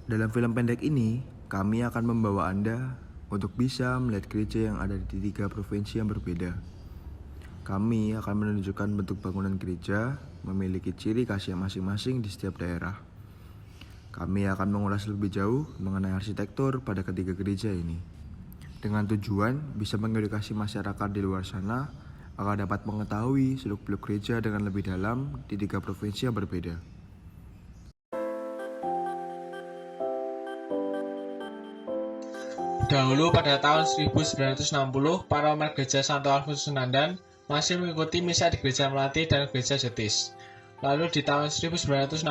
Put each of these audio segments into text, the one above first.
Dalam film pendek ini, kami akan membawa Anda untuk bisa melihat gereja yang ada di 3 provinsi yang berbeda. Kami akan menunjukkan bentuk bangunan gereja memiliki ciri khas yang masing-masing di setiap daerah. Kami akan mengulas lebih jauh mengenai arsitektur pada ketiga gereja ini, dengan tujuan bisa mengedukasi masyarakat di luar sana agar dapat mengetahui seluk-beluk gereja dengan lebih dalam di 3 provinsi yang berbeda. Dahulu pada tahun 1960, para umat gereja Santo Alfonsus Sunandan masih mengikuti misa di Gereja Melati dan Gereja Jetis. Lalu di tahun 1961,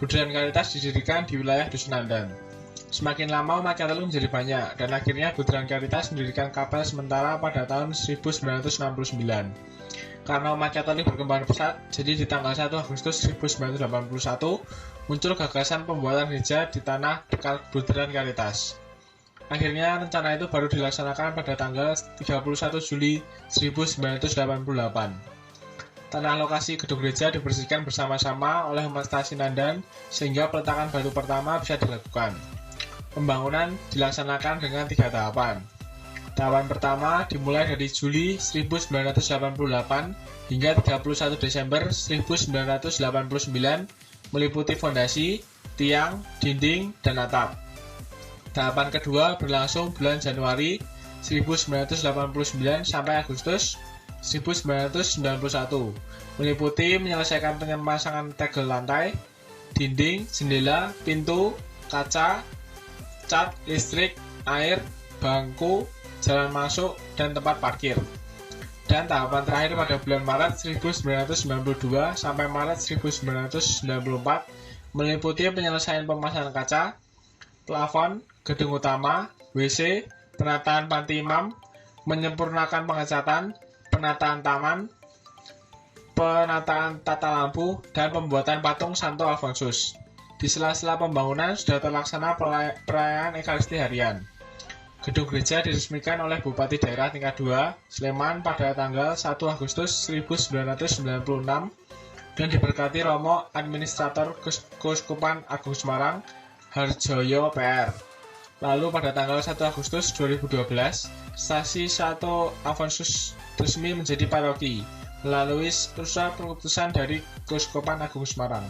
Budaya Karitas didirikan di wilayah Dusun Nandan. Semakin lama umat Katolik menjadi banyak, dan akhirnya Budaya Karitas mendirikan kapel sementara pada tahun 1969. Karena umat Katolik berkembang pesat, jadi di tanggal 1 Agustus 1981 muncul gagasan pembuatan gereja di tanah dekat Budaya Karitas. Akhirnya rencana itu baru dilaksanakan pada tanggal 31 Juli 1988. Tanah lokasi gedung gereja dibersihkan bersama-sama oleh umat Stasi Nandan sehingga peletakan batu pertama bisa dilakukan. Pembangunan dilaksanakan dengan 3 tahapan. Tahapan pertama dimulai dari Juli 1988 hingga 31 Desember 1989 meliputi fondasi, tiang, dinding, dan atap. Tahapan kedua berlangsung bulan Januari 1989 sampai Agustus 1991, meliputi menyelesaikan pemasangan tegel lantai, dinding, jendela, pintu, kaca, cat, listrik, air, bangku, jalan masuk, dan tempat parkir. Dan tahapan terakhir pada bulan Maret 1992 sampai Maret 1994 meliputi penyelesaian pemasangan kaca, plafon, gedung utama, WC, penataan panti imam, menyempurnakan pengecatan, penataan taman, penataan tata lampu, dan pembuatan patung Santo Alfonsus. Di sela-sela pembangunan sudah terlaksana perayaan Ekaristi harian. Gedung gereja diresmikan oleh Bupati Daerah Tingkat 2 Sleman pada tanggal 1 Agustus 1996 dan diberkati Romo Administrator Keuskupan Agung Semarang Harjoyo PR. Lalu pada tanggal 1 Agustus 2012, Stasi Santo Alfonsus resmi menjadi paroki melalui surat keputusan dari Keuskupan Agung Semarang.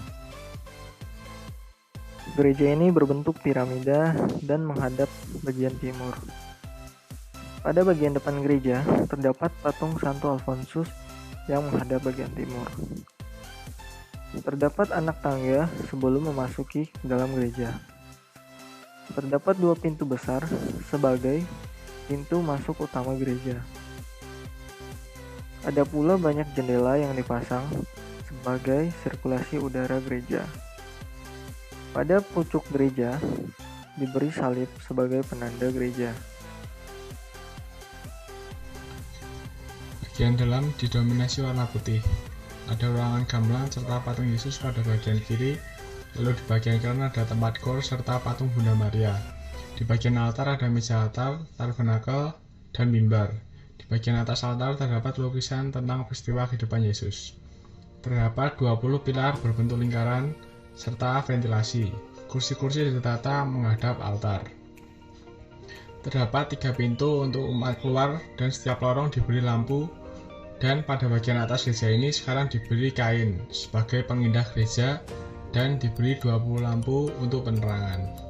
Gereja ini berbentuk piramida dan menghadap bagian timur. Pada bagian depan gereja terdapat patung Santo Alfonsus yang menghadap bagian timur. Terdapat anak tangga sebelum memasuki dalam gereja. Terdapat 2 pintu besar sebagai pintu masuk utama gereja. Ada pula banyak jendela yang dipasang sebagai sirkulasi udara gereja. Pada pucuk gereja diberi salib sebagai penanda gereja. Bagian dalam didominasi warna putih. Ada ruangan gamelan serta patung Yesus pada bagian kiri, lalu di bagian kanan ada tempat gor serta patung Bunda Maria. Di bagian altar ada meja altar, tabernakel, dan mimbar. Di bagian atas altar terdapat lukisan tentang peristiwa kehidupan Yesus. Terdapat 20 pilar berbentuk lingkaran serta ventilasi. Kursi-kursi ditata menghadap altar. Terdapat 3 pintu untuk umat keluar dan setiap lorong diberi lampu, dan pada bagian atas gereja ini sekarang diberi kain sebagai pengindah gereja dan diberi 20 lampu untuk penerangan.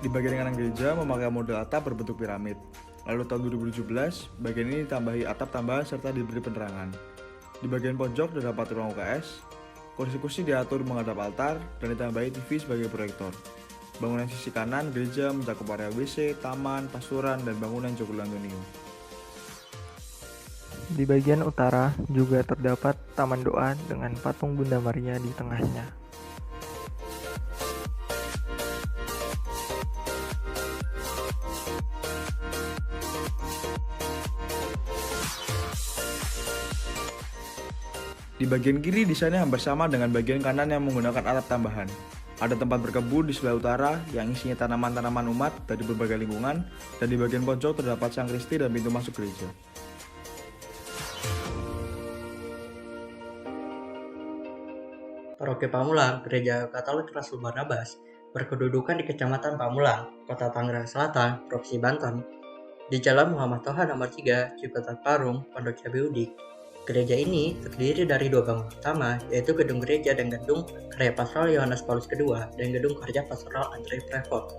Di bagian kanan gereja memakai model atap berbentuk piramid. Lalu tahun 2017, bagian ini ditambahi atap tambahan serta diberi penerangan. Di bagian pojok terdapat ruang UKS, kursi-kursi diatur menghadap altar, dan ditambahi TV sebagai proyektor. Bangunan sisi kanan gereja mencakup area WC, taman, pasturan, dan bangunan Joglo Antonium. Di bagian utara juga terdapat taman doa dengan patung Bunda Maria di tengahnya. Di bagian kiri desainnya hampir sama dengan bagian kanan yang menggunakan atap tambahan. Ada tempat berkebun di sebelah utara yang isinya tanaman-tanaman umat dari berbagai lingkungan, dan di bagian pojok terdapat sangristi dan pintu masuk gereja. Paroki Pamulang, Gereja Katolik Rasul Barnabas, berkedudukan di Kecamatan Pamulang, Kota Tangerang Selatan, Provinsi Banten, di Jalan Muhammad Toha nomor 3, Ciputat Parung, Pondok Cabe Udik. Gereja ini terdiri dari dua bangunan utama, yaitu Gedung Gereja dan Gedung Karya Pastoral Yohanes Paulus II dan Gedung Karya Pastoral Andre Prevot.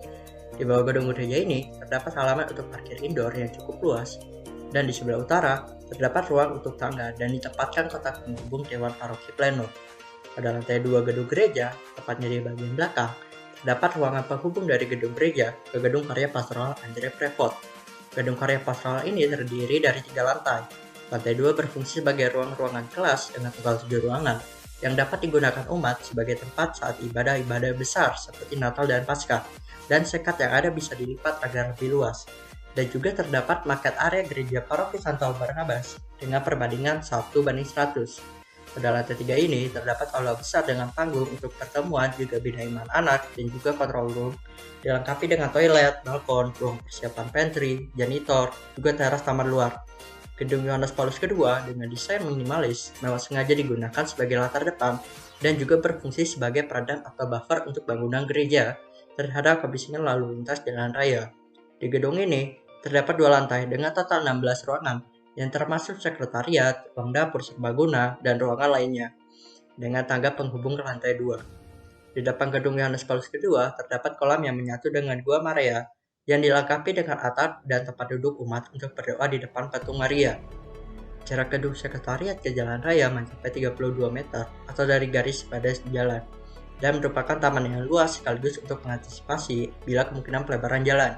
Di bawah gedung gereja ini terdapat halaman untuk parkir indoor yang cukup luas, dan di sebelah utara terdapat ruang untuk tangga dan ditempatkan kotak penghubung Dewan Paroki Pleno. Pada lantai 2 gedung gereja, tepatnya di bagian belakang, terdapat ruangan penghubung dari gedung gereja ke Gedung Karya Pastoral Andre Prevot. Gedung Karya Pastoral ini terdiri dari 3 lantai. Lantai 2 berfungsi sebagai ruang-ruangan kelas dengan total 7 ruangan yang dapat digunakan umat sebagai tempat saat ibadah-ibadah besar seperti Natal dan Paskah, dan sekat yang ada bisa dilipat agar lebih luas. Dan juga terdapat maket area gereja Paroki Santo Barnabas dengan perbandingan 1:100. Pada lantai 3 ini terdapat aula besar dengan panggung untuk pertemuan, juga bina iman anak, dan juga control room, dilengkapi dengan toilet, balkon, ruang persiapan pantry, janitor, juga teras taman luar. Gedung Yohanes Paulus II dengan desain minimalis memang sengaja digunakan sebagai latar depan dan juga berfungsi sebagai peredam atau buffer untuk bangunan gereja terhadap kebisingan lalu lintas jalan raya. Di gedung ini terdapat 2 lantai dengan total 16 ruangan yang termasuk sekretariat, ruang dapur serbaguna, dan ruangan lainnya, dengan tangga penghubung ke lantai 2. Di depan gedung Yohanes Paulus II terdapat kolam yang menyatu dengan Gua Maria yang dilengkapi dengan atap dan tempat duduk umat untuk berdoa di depan patung Maria. Jarak gedung sekretariat ke jalan raya mencapai 32 meter atau dari garis pada jalan, dan merupakan taman yang luas sekaligus untuk mengantisipasi bila kemungkinan pelebaran jalan.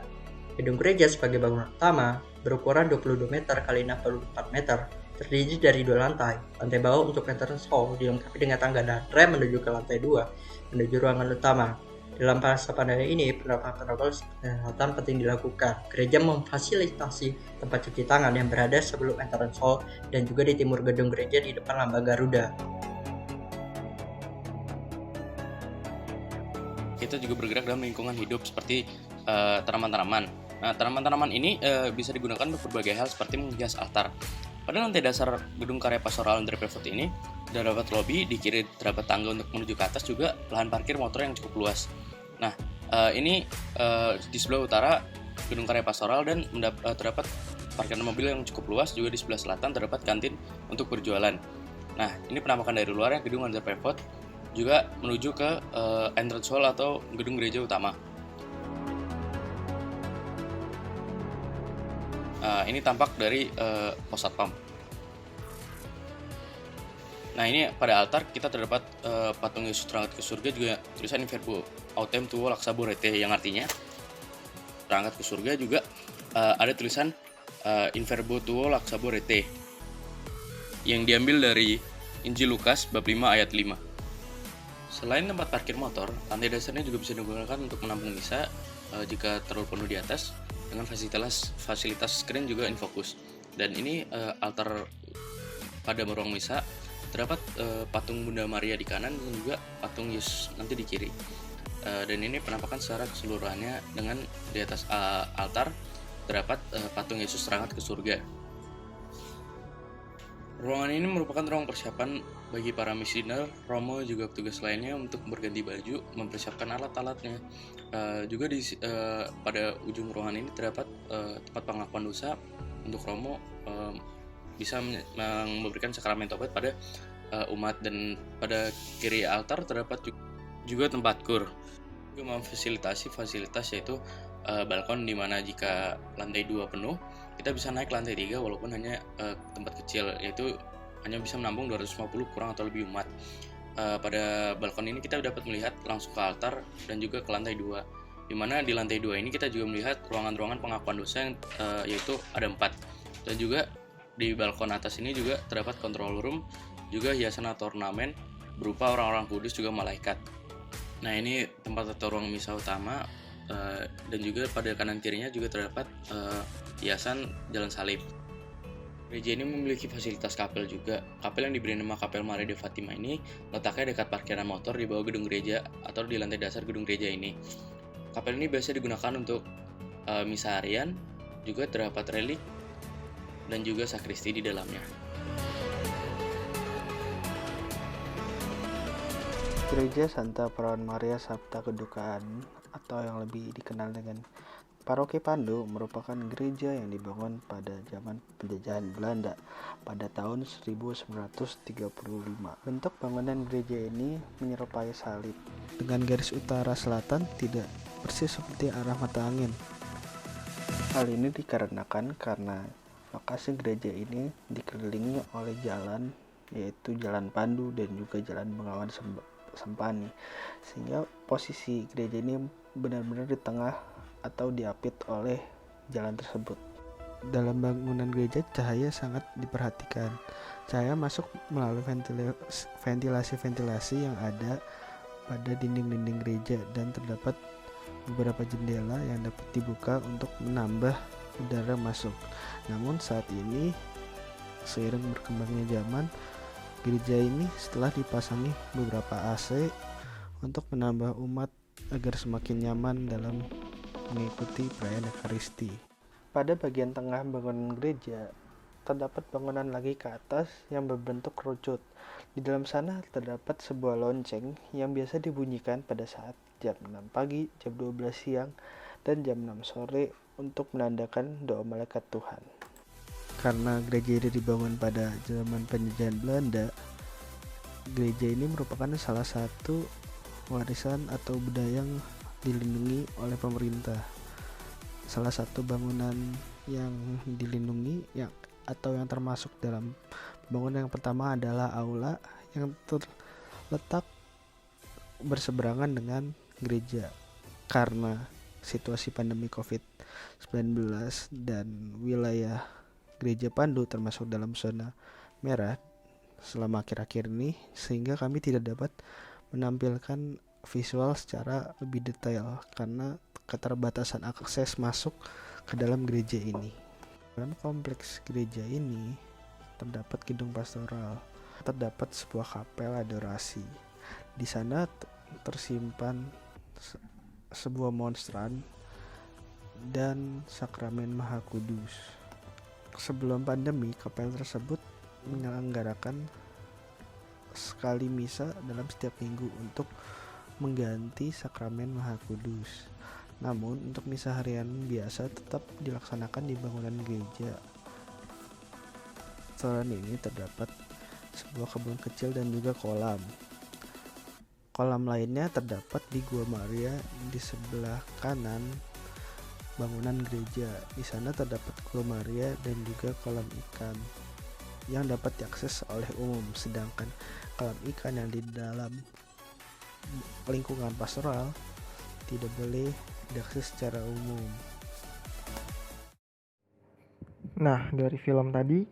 Gedung gereja sebagai bangunan utama berukuran 22 meter x 64 meter, terdiri dari 2 lantai. Lantai bawah untuk entrance hall dilengkapi dengan tangga dan rem menuju ke lantai 2 menuju ruangan utama. Dalam masa pandemi ini, penerapan protokol kesehatan penting dilakukan. Gereja memfasilitasi tempat cuci tangan yang berada sebelum entrance hall dan juga di timur gedung gereja di depan lambang Garuda. Kita juga bergerak dalam lingkungan hidup seperti tanaman-tanaman. Nah, tanaman-tanaman ini bisa digunakan untuk berbagai hal seperti menghias altar. Pada lantai dasar Gedung Karya Pastoral Andre Prevot ini terdapat lobi, di kiri terdapat tangga untuk menuju ke atas, juga lahan parkir motor yang cukup luas. Nah, ini di sebelah utara Gedung Karya Pastoral dan terdapat parkiran mobil yang cukup luas. Juga di sebelah selatan terdapat kantin untuk berjualan. Nah, ini penampakan dari luarnya Gedung Andre Prevot, juga menuju ke entrance hall atau gedung gereja utama. Ini tampak dari pos satpam. Nah, ini pada altar kita terdapat patung Yesus terangkat ke surga, juga tulisan In Verbo Autem Tuo Laxaborete, yang artinya terangkat ke surga. Juga ada tulisan In Verbo Tuo Laxaborete yang diambil dari Injil Lukas bab 5 ayat 5. Selain tempat parkir motor, lantai dasarnya juga bisa digunakan untuk menampung misa jika terlalu penuh di atas, dengan fasilitas screen juga infocus. Dan ini altar pada ruang misa terdapat patung Bunda Maria di kanan dan juga patung Yesus nanti di kiri. Dan ini penampakan secara keseluruhannya, dengan di atas altar terdapat patung Yesus terangkat ke surga. Ruangan ini merupakan ruang persiapan bagi para misioner, romo, juga petugas lainnya untuk berganti baju, mempersiapkan alat-alatnya. Juga pada ujung ruangan ini terdapat tempat pengakuan dosa untuk romo, bisa memberikan sakramen tobat pada umat. Dan pada kiri altar terdapat juga tempat kur, juga memfasilitasi fasilitas, yaitu balkon, di mana jika lantai 2 penuh, kita bisa naik lantai 3 walaupun hanya tempat kecil, yaitu hanya bisa menampung 250 kurang atau lebih umat. Pada balkon ini kita dapat melihat langsung ke altar dan juga ke lantai 2, di mana di lantai 2 ini kita juga melihat ruangan-ruangan pengakuan dosa yang yaitu ada 4. Dan juga di balkon atas ini juga terdapat control room, juga hiasan atau ornamen berupa orang-orang kudus, juga malaikat. Nah, ini tempat atau ruang misa utama, dan juga pada kanan kirinya juga terdapat hiasan jalan salib. Gereja ini memiliki fasilitas kapel juga. Kapel yang diberi nama Kapel Maria de Fatima ini letaknya dekat parkiran motor di bawah gedung gereja atau di lantai dasar gedung gereja ini. Kapel ini biasa digunakan untuk misa harian, juga terdapat relik dan juga sakristi di dalamnya. Gereja Santa Perawan Maria Sabta Kedukaan atau yang lebih dikenal dengan Paroki Pandu merupakan gereja yang dibangun pada zaman penjajahan Belanda pada tahun 1935. Bentuk bangunan gereja ini menyerupai salib dengan garis utara selatan tidak persis seperti arah mata angin. Hal ini dikarenakan karena lokasi gereja ini dikelilingi oleh jalan, yaitu Jalan Pandu dan juga Jalan Bengawan Sempani, sehingga posisi gereja ini benar-benar di tengah atau diapit oleh jalan tersebut. Dalam bangunan gereja, cahaya sangat diperhatikan. Cahaya masuk melalui ventilasi-ventilasi yang ada pada dinding-dinding gereja dan terdapat beberapa jendela yang dapat dibuka untuk menambah udara masuk. Namun saat ini, seiring berkembangnya zaman, gereja ini setelah dipasangi beberapa AC untuk menambah umat agar semakin nyaman dalam mengikuti perayaan Ekaristi. Pada bagian tengah bangunan gereja, terdapat bangunan lagi ke atas yang berbentuk kerucut. Di dalam sana terdapat sebuah lonceng yang biasa dibunyikan pada saat jam 6 pagi, jam 12 siang, dan jam 6 sore untuk menandakan doa malaikat Tuhan. Karena gereja ini dibangun pada zaman penjajahan Belanda, gereja ini merupakan salah satu warisan atau budaya yang dilindungi oleh pemerintah. Salah satu bangunan yang dilindungi atau yang termasuk dalam bangunan yang pertama adalah aula yang terletak berseberangan dengan gereja. Karena situasi pandemi COVID-19 dan wilayah Gereja Pandu termasuk dalam zona merah selama akhir-akhir ini, sehingga kami tidak dapat menampilkan visual secara lebih detail karena keterbatasan akses masuk ke dalam gereja ini. Dalam kompleks gereja ini terdapat gedung pastoral, terdapat sebuah kapel adorasi. Di sana tersimpan sebuah monstran dan sakramen Maha Kudus. Sebelum pandemi, kapel tersebut menyelenggarakan sekali misa dalam setiap minggu untuk mengganti sakramen Maha Kudus. Namun untuk misa harian biasa tetap dilaksanakan di bangunan gereja. Selain ini terdapat sebuah kebun kecil dan juga kolam. Kolam lainnya terdapat di Gua Maria di sebelah kanan bangunan gereja. Di sana terdapat Gua Maria dan juga kolam ikan yang dapat diakses oleh umum, sedangkan kolam ikan yang di dalam lingkungan pastoral tidak boleh diakses secara umum. Nah, dari film tadi,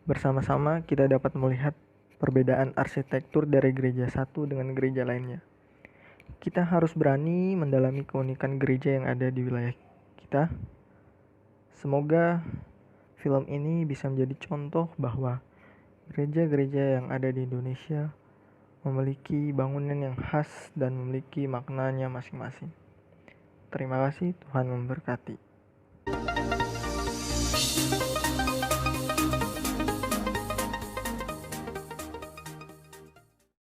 bersama-sama kita dapat melihat perbedaan arsitektur dari gereja satu dengan gereja lainnya. Kita harus berani mendalami keunikan gereja yang ada di wilayah kita. Semoga film ini bisa menjadi contoh bahwa gereja-gereja yang ada di Indonesia memiliki bangunan yang khas dan memiliki maknanya masing-masing. Terima kasih, Tuhan memberkati.